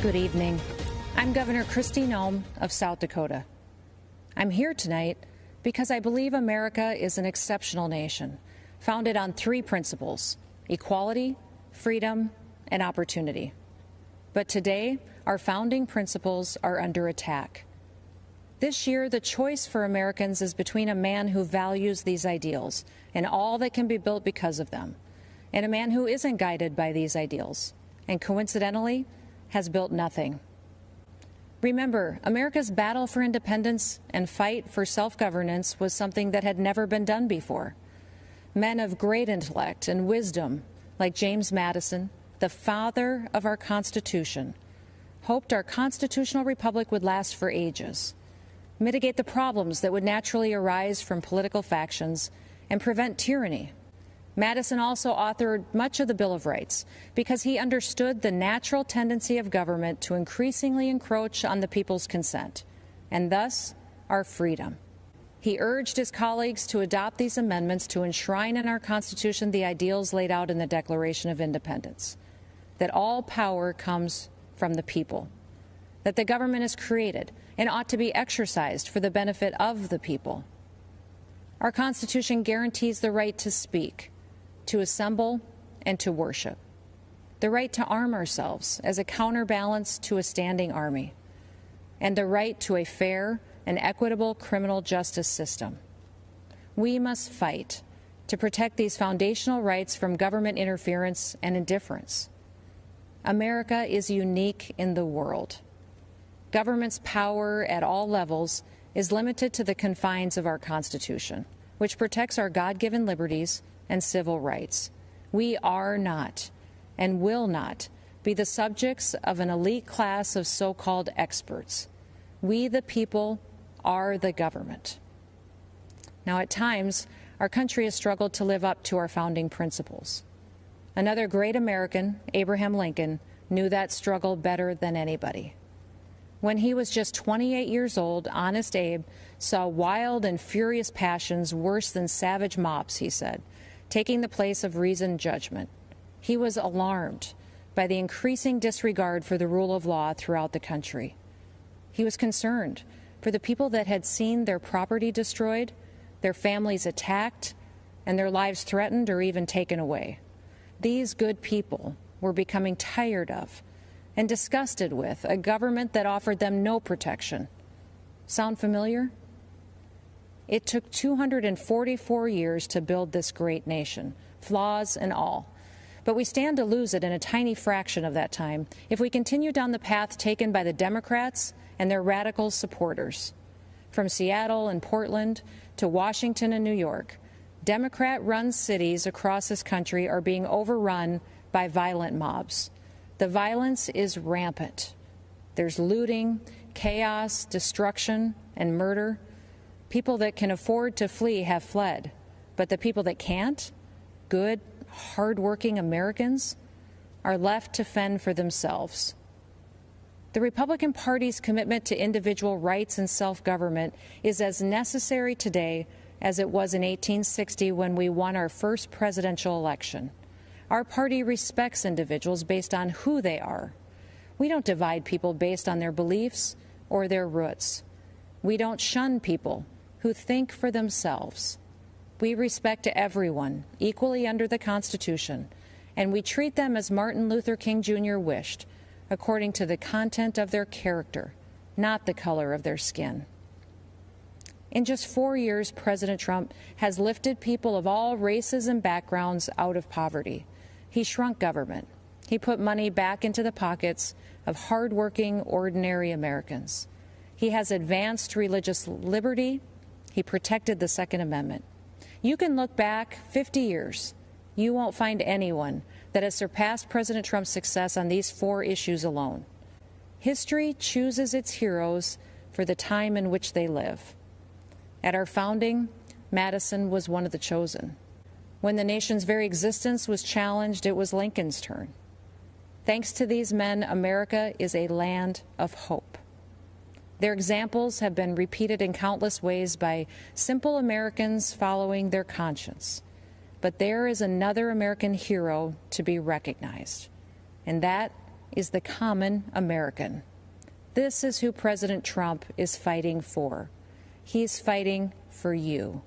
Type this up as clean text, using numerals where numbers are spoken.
Good evening. I'm Governor Kristi Noem of South Dakota. I'm here tonight because I believe America is an exceptional nation, founded on three principles: equality, freedom, and opportunity. But today, our founding principles are under attack. This year, the choice for Americans is between a man who values these ideals and all that can be built because of them, and a man who isn't guided by these ideals, and coincidentally, has built nothing. Remember, America's battle for independence and fight for self-governance was something that had never been done before. Men of great intellect and wisdom, like James Madison, the father of our Constitution, hoped our constitutional republic would last for ages, mitigate the problems that would naturally arise from political factions, and prevent tyranny. Madison also authored much of the Bill of Rights because he understood the natural tendency of government to increasingly encroach on the people's consent, and thus our freedom. He urged his colleagues to adopt these amendments to enshrine in our Constitution the ideals laid out in the Declaration of Independence, that all power comes from the people, that the government is created and ought to be exercised for the benefit of the people. Our Constitution guarantees the right to speak, to assemble, and to worship, the right to arm ourselves as a counterbalance to a standing army, and the right to a fair and equitable criminal justice system. We must fight to protect these foundational rights from government interference and indifference. America is unique in the world. Government's power at all levels is limited to the confines of our Constitution, which protects our God-given liberties and civil rights. We are not and will not be the subjects of an elite class of so-called experts. We, the people, are the government. Now, at times, our country has struggled to live up to our founding principles. Another great American, Abraham Lincoln, knew that struggle better than anybody. When he was just 28 years old, Honest Abe saw wild and furious passions worse than savage mobs, he said, taking the place of reasoned judgment. He was alarmed by the increasing disregard for the rule of law throughout the country. He was concerned for the people that had seen their property destroyed, their families attacked, and their lives threatened or even taken away. These good people were becoming tired of and disgusted with a government that offered them no protection. Sound familiar? It took 244 years to build this great nation, flaws and all. But we stand to lose it in a tiny fraction of that time if we continue down the path taken by the Democrats and their radical supporters. From Seattle and Portland to Washington and New York, Democrat-run cities across this country are being overrun by violent mobs. The violence is rampant. There's looting, chaos, destruction, and murder. People that can afford to flee have fled, but the people that can't, good, hardworking Americans, are left to fend for themselves. The Republican Party's commitment to individual rights and self-government is as necessary today as it was in 1860 when we won our first presidential election. Our party respects individuals based on who they are. We don't divide people based on their beliefs or their roots. We don't shun people who think for themselves. We respect everyone equally under the Constitution, and we treat them as Martin Luther King Jr. wished, according to the content of their character, not the color of their skin. In just 4 years, President Trump has lifted people of all races and backgrounds out of poverty. He shrunk government. He put money back into the pockets of hardworking, ordinary Americans. He has advanced religious liberty. He protected the Second Amendment. You can look back 50 years. You won't find anyone that has surpassed President Trump's success on these four issues alone. History chooses its heroes for the time in which they live. At our founding, Madison was one of the chosen. When the nation's very existence was challenged, it was Lincoln's turn. Thanks to these men, America is a land of hope. Their examples have been repeated in countless ways by simple Americans following their conscience. But there is another American hero to be recognized, and that is the common American. This is who President Trump is fighting for. He's fighting for you.